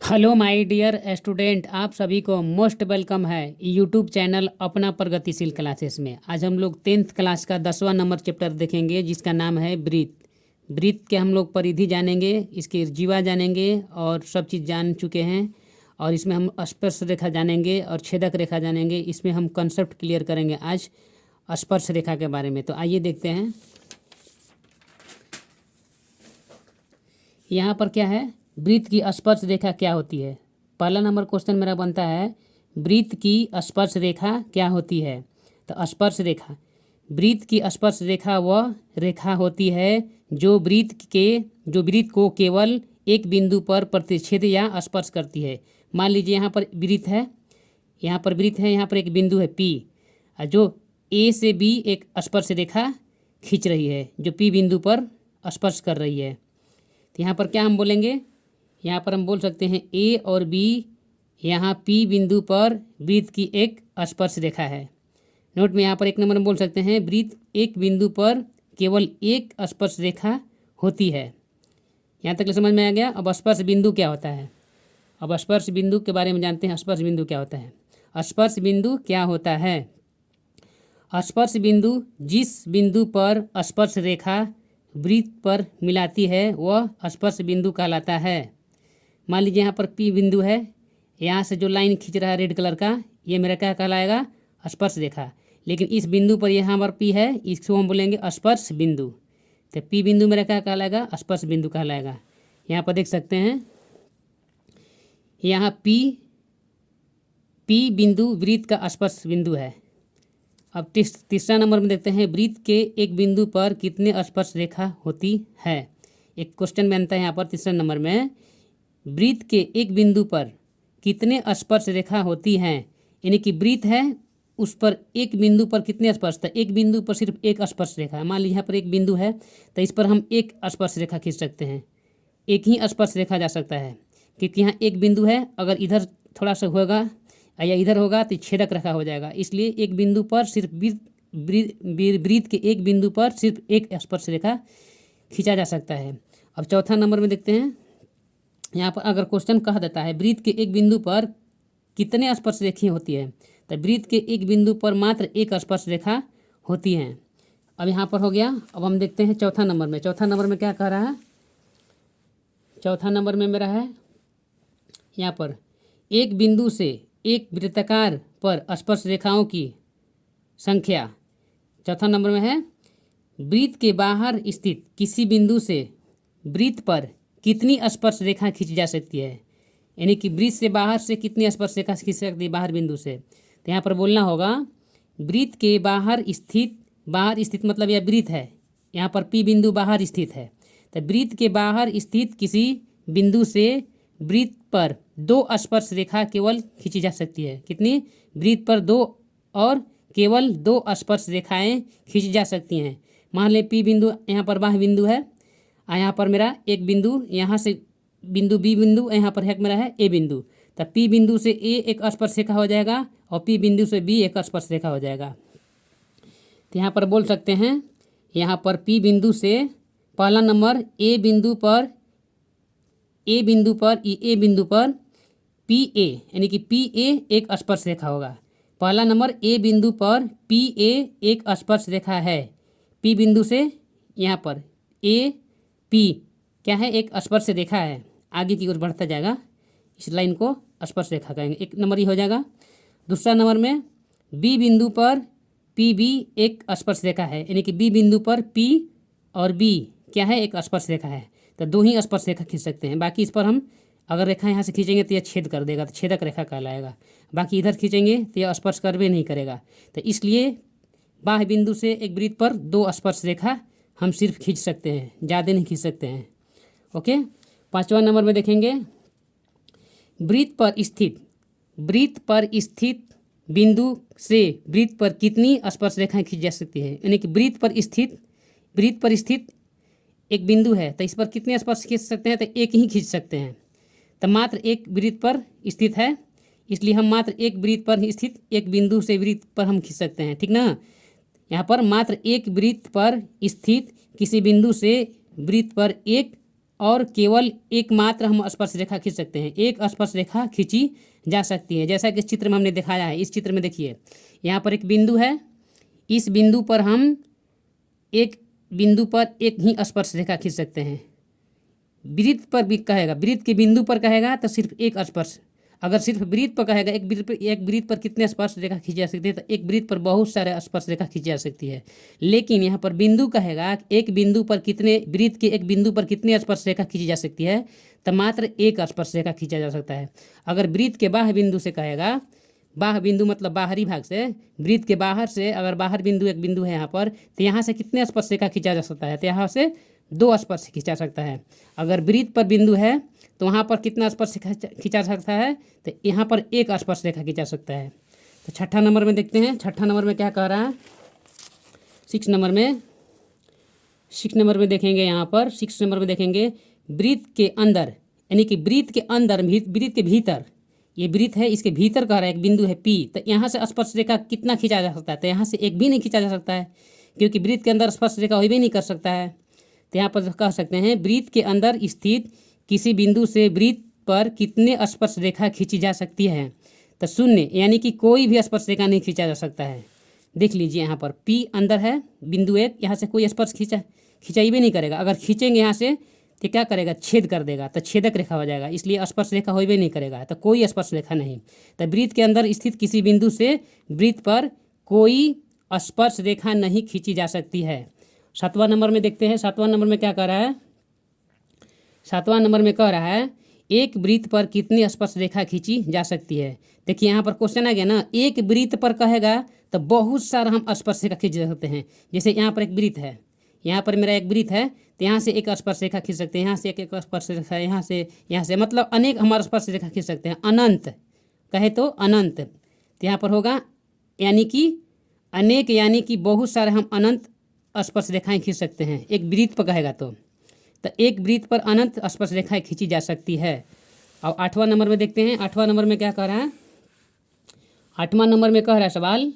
Hello my dear student, आप सभी को मोस्ट वेलकम है यूट्यूब चैनल अपना प्रगतिशील क्लासेस में। आज हम लोग 10th क्लास का 10वां नंबर चैप्टर देखेंगे जिसका नाम है ब्रीथ। ब्रीथ के हम लोग परिधि जानेंगे, इसके जीवा जानेंगे और सब चीज़ जान चुके हैं। और इसमें हम स्पर्श रेखा जानेंगे और छेदक रेखा जानेंगे। इसमें हम कंसेप्ट क्लियर करेंगे आज स्पर्श रेखा के बारे में। तो आइए देखते हैं यहाँ पर क्या है। वृत्त की स्पर्श रेखा क्या होती है। पहला नंबर क्वेश्चन मेरा बनता है, वृत्त की स्पर्श रेखा क्या होती है। तो स्पर्श रेखा, वृत्त की स्पर्श रेखा वह रेखा होती है जो वृत्त को केवल एक बिंदु पर प्रतिच्छेद या स्पर्श करती है। मान लीजिए यहाँ पर वृत्त है, यहाँ पर एक बिंदु है P, जो A से B एक स्पर्श रेखा खींच रही है जो P बिंदु पर स्पर्श कर रही है। तो यहाँ पर क्या हम बोलेंगे, यहाँ पर हम बोल सकते हैं A और B यहाँ P बिंदु पर वृत्त की एक स्पर्श रेखा है। नोट में यहाँ पर एक नंबर में बोल सकते हैं वृत्त एक बिंदु पर केवल एक स्पर्श रेखा होती है। यहाँ तक समझ में आ गया। अब स्पर्श बिंदु क्या होता है। अब स्पर्श बिंदु के बारे में जानते हैं। स्पर्श बिंदु क्या होता है। स्पर्श बिंदु क्या होता है। स्पर्श बिंदु जिस बिंदु पर स्पर्श रेखा वृत्त पर मिलाती है वह स्पर्श बिंदु कहलाता है। मान लीजिए यहाँ पर P बिंदु है, यहाँ से जो लाइन खींच रहा है रेड कलर का, ये मेरा क्या कहलाएगा, स्पर्श रेखा। लेकिन इस बिंदु पर यहाँ पर P है, इसको हम बोलेंगे स्पर्श बिंदु। तो P बिंदु मेरा क्या कहलाएगा, स्पर्श बिंदु कहलाएगा। यहाँ पर देख सकते हैं यहाँ P बिंदु वृत्त का स्पर्श बिंदु है। अब तीसरा नंबर में देखते हैं वृत्त के एक बिंदु पर कितने स्पर्श रेखा होती है। एक क्वेश्चन बनता है यहाँ पर तीसरा नंबर में, वृत्त के एक बिंदु पर कितने स्पर्श रेखा होती हैं। यानी कि वृत्त है, उस पर एक बिंदु पर कितने स्पर्श था। एक बिंदु पर सिर्फ एक स्पर्श रेखा है। मान लीजिए यहाँ पर एक बिंदु है तो इस पर हम एक स्पर्श रेखा खींच सकते हैं, एक ही स्पर्श रेखा जा सकता है, क्योंकि यहाँ एक बिंदु है। अगर इधर थोड़ा सा होगा या इधर होगा तो छेदक रेखा हो जाएगा। इसलिए एक बिंदु पर सिर्फ वृत्त के एक बिंदु पर सिर्फ एक स्पर्श रेखा खींचा जा सकता है। अब चौथा नंबर में देखते हैं, यहाँ पर अगर क्वेश्चन कह देता है वृत्त के एक बिंदु पर कितने स्पर्श रेखाएं होती है, तो वृत्त के एक बिंदु पर मात्र एक स्पर्श रेखा होती हैं। अब यहाँ पर हो गया। अब हम देखते हैं चौथा नंबर में। चौथा नंबर में क्या कह रहा है। चौथा नंबर में मेरा है यहाँ पर एक बिंदु से एक वृत्ताकार पर स्पर्श रेखाओं की संख्या। चौथा नंबर में है वृत्त के बाहर स्थित किसी बिंदु से वृत्त पर कितनी स्पर्श रेखा खींची जा सकती है। यानी कि वृत्त से बाहर से कितनी स्पर्श रेखा खींच सकती है बाहर बिंदु से। तो यहाँ पर बोलना होगा वृत्त के बाहर स्थित मतलब यह वृत्त है, यहाँ पर P बिंदु बाहर स्थित है। तो वृत्त के बाहर स्थित किसी बिंदु से वृत्त पर दो स्पर्श रेखा केवल खींची जा सकती है। कितनी, वृत्त पर दो और केवल दो स्पर्श रेखाएं खींची जा सकती हैं। मान लें P बिंदु यहाँ पर बाह्य बिंदु है, यहाँ पर मेरा एक बिंदु, यहाँ से बिंदु B बिंदु, यहाँ पर है मेरा है A बिंदु। तो P बिंदु से A एक स्पर्श रेखा हो जाएगा और P बिंदु से B एक स्पर्श रेखा हो जाएगा। तो यहाँ पर बोल सकते हैं यहाँ पर P बिंदु से पहला नंबर A बिंदु पर PA यानी कि PA एक स्पर्श रेखा होगा। पहला नंबर A बिंदु पर PA एक स्पर्श रेखा है। P बिंदु से यहाँ पर AP क्या है, एक स्पर्श रेखा है। आगे की ओर बढ़ता जाएगा, इस लाइन को स्पर्श रेखा कहेंगे। एक नंबर ही हो जाएगा। दूसरा नंबर में B बिंदु पर PB एक स्पर्श रेखा है। यानी कि B बिंदु पर P और B क्या है, एक स्पर्श रेखा है। तो दो ही स्पर्श रेखा खींच सकते हैं। बाकी इस पर हम अगर रेखा यहाँ से खींचेंगे तो यह छेद कर देगा, तो छेदक रेखा कहलाएगा। बाकी इधर खींचेंगे तो यह स्पर्श करवे नहीं करेगा। तो इसलिए बाह्य बिंदु से एक वृत्त पर दो स्पर्श रेखा हम सिर्फ खींच सकते हैं, ज़्यादा नहीं खींच सकते हैं। ओके। पाँचवा नंबर में देखेंगे वृत्त पर स्थित बिंदु से वृत्त पर कितनी स्पर्श रेखाएं खींची जा सकती है। यानी कि वृत्त पर स्थित एक बिंदु है तो इस पर कितने स्पर्श खींच सकते हैं, तो एक ही खींच सकते हैं। तो मात्र एक वृत्त पर स्थित है, इसलिए हम मात्र एक वृत्त पर स्थित एक बिंदु से वृत्त पर हम खींच सकते हैं। ठीक ना। यहाँ पर मात्र एक वृत्त पर स्थित किसी बिंदु से वृत्त पर एक और केवल एकमात्र हम स्पर्श रेखा खींच सकते हैं। एक स्पर्श रेखा खींची जा सकती है, जैसा कि इस चित्र में हमने दिखाया है। इस चित्र में देखिए, यहाँ पर एक बिंदु है, इस बिंदु पर हम एक बिंदु पर एक ही स्पर्श रेखा खींच सकते हैं। वृत्त पर भी कहेगा, वृत्त के बिंदु पर कहेगा तो सिर्फ एक स्पर्श, अगर सिर्फ वृत्त पर कहेगा एक वृत्त पर कितने स्पर्श रेखा खींची जा सकती है, तो एक वृत्त पर बहुत सारे स्पर्श रेखा खींची जा सकती है। लेकिन यहाँ पर बिंदु कहेगा एक बिंदु पर कितने, वृत्त के एक बिंदु पर कितने स्पर्श रेखा खींची जा सकती है, तो मात्र एक स्पर्श रेखा खींचा जा सकता है। अगर वृत्त के बाह्य बिंदु से कहेगा, बाह्य बिंदु मतलब बाहरी भाग से, वृत्त के बाहर से अगर बाहर बिंदु एक बिंदु है यहाँ पर, तो यहाँ से कितने स्पर्श रेखा खींचा जा सकता है, तो यहाँ से 2 स्पर्श खींचा सकता है। अगर वृत्त पर बिंदु है तो वहाँ पर कितना स्पर्श खींचा सकता है, तो यहाँ पर 1 स्पर्श रेखा खींचा सकता है। तो छठा नंबर में देखते हैं, छठा नंबर में क्या कह रहा है। 6 नंबर में देखेंगे, यहाँ पर 6 नंबर में देखेंगे, वृत्त के अंदर, यानी कि वृत्त के अंदर, वृत्त के भीतर, ये वृत्त है, इसके भीतर कह रहा है एक बिंदु है P, तो यहाँ से स्पर्श रेखा कितना खींचा जा सकता है, तो यहाँ से एक भी नहीं खींचा जा सकता है, क्योंकि वृत्त के अंदर स्पर्श रेखा हो भी नहीं कर सकता है। तो यहाँ पर कह सकते हैं वृत्त के अंदर स्थित किसी बिंदु से वृत्त पर कितने स्पर्श रेखा खींची जा सकती है, तो 0, यानी कि कोई भी स्पर्श रेखा नहीं खींचा जा सकता है। देख लीजिए यहाँ पर P अंदर है, बिंदु 1, यहाँ से कोई स्पर्श खिंचाई भी नहीं करेगा। अगर खींचेंगे यहाँ से तो क्या करेगा, छेद कर देगा, तो छेदक रेखा हो जाएगा, इसलिए स्पर्श रेखा हो भी नहीं करेगा, तो कोई स्पर्श रेखा नहीं। तो वृत्त के अंदर स्थित किसी बिंदु से वृत्त पर कोई स्पर्श रेखा नहीं खींची जा सकती है। 7वां नंबर में देखते हैं, 7वां नंबर में क्या कह रहा है। 7वां नंबर में कह रहा है एक वृत्त पर कितनी स्पर्श रेखा खींची जा सकती है। देखिए यहाँ पर क्वेश्चन आ गया ना, एक वृत्त पर कहेगा तो बहुत सारा हम स्पर्श रेखा खींच सकते हैं। जैसे यहाँ पर एक वृत्त है, यहाँ पर मेरा एक वृत्त है, तो यहाँ से एक स्पर्श रेखा खींच सकते हैं, यहाँ से एक स्पर्श रेखा, यहाँ से मतलब अनेक हमारे स्पर्श रेखा खींच सकते हैं। अनंत कहे तो अनंत, तो यहाँ पर होगा यानी कि अनेक, यानी कि बहुत सारे हम अनंत स्पर्श रेखाएं खींच सकते हैं एक वृत्त पर कहेगा तो एक वृत्त पर अनंत स्पर्श रेखाएं खींची जा सकती है। और 8वां नंबर में देखते हैं, 8वां नंबर में क्या कह रहा है। 8वां नंबर में कह रहा है सवाल,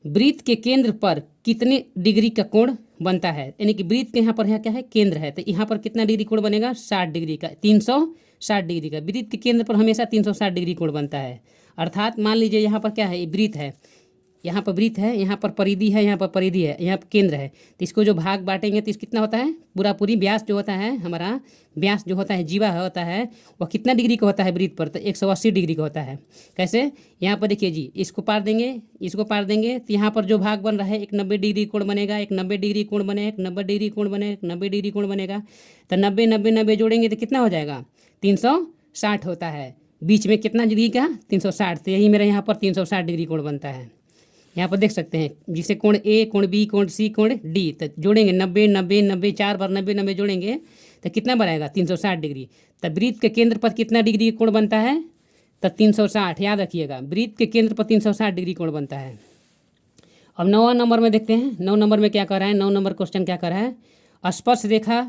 वृत्त के केंद्र पर कितने डिग्री का कोण बनता है, यानी कि वृत्त के यहाँ पर यहाँ क्या है, केंद्र है, तो यहाँ पर कितना डिग्री कोण बनेगा, 60 डिग्री का, 360 डिग्री का। वृत्त के केंद्र पर हमेशा 360 डिग्री कोण बनता है। अर्थात मान लीजिए यहाँ पर क्या है, वृत्त है, यहाँ पर वृत्त है, यहाँ पर परिधि है, यहाँ पर परिधि है, यहाँ पर केंद्र है, तो इसको जो भाग बांटेंगे तो इस कितना होता है, पूरी व्यास जो होता है, हमारा व्यास जो होता है, जीवा होता है, वह कितना डिग्री का होता है वृत्त पर, तो 180 डिग्री का होता है। कैसे, यहाँ पर देखिए जी, इसको पार देंगे तो यहाँ पर जो भाग बन रहा है, एक 90 डिग्री कोण बनेगा, एक 90 डिग्री कोण बनेगा, एक 90 डिग्री कोण बनेगा, एक 90 डिग्री कोण बनेगा, तो 90 जोड़ेंगे तो कितना हो जाएगा, 360 होता है। बीच में कितना डिग्री का, 360, तो यही मेरा यहाँ पर 360 डिग्री कोण बनता है। यहाँ पर देख सकते हैं, जिसे कोण ए, कोण बी, कोण सी, कोण डी, तो जोड़ेंगे 90 4 बार 90 जोड़ेंगे तो कितना बनाएगा, 360 डिग्री। तो वृत्त के केंद्र पर कितना डिग्री कोण बनता है, तो 360, याद रखिएगा, वृत्त के केंद्र पर 360 डिग्री कोण बनता है। अब 9वां नंबर में देखते हैं, 9 नंबर में क्या कर रहा है, 9 नंबर क्वेश्चन क्या कर रहा है, स्पर्श रेखा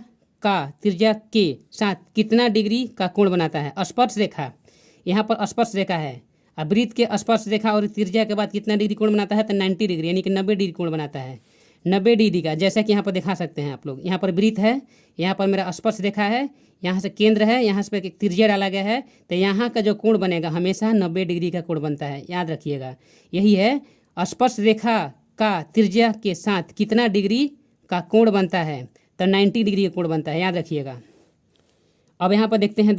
का त्रिज्या के साथ कितना डिग्री का कोण बनाता है। स्पर्श रेखा, यहाँ पर स्पर्श रेखा है, अब वृत्त के स्पर्श रेखा और त्रिज्या के बाद कितना डिग्री कोण बनाता है, तो 90 डिग्री, यानी कि 90 डिग्री कोण बनाता है। 90 डिग्री का, जैसा कि यहाँ पर दिखा सकते हैं आप लोग, यहाँ पर वृत्त है, यहाँ पर मेरा स्पर्श रेखा है, यहाँ से केंद्र है, यहाँ से एक त्रिज्या डाला गया है, तो यहाँ का जो कोण बनेगा हमेशा 90 डिग्री का कोण बनता है, याद रखिएगा। यही है स्पर्श रेखा का त्रिज्या के साथ कितना डिग्री का कोण बनता है, तो 90 डिग्री का कोण बनता है, याद रखिएगा। अब यहाँ पर देखते हैं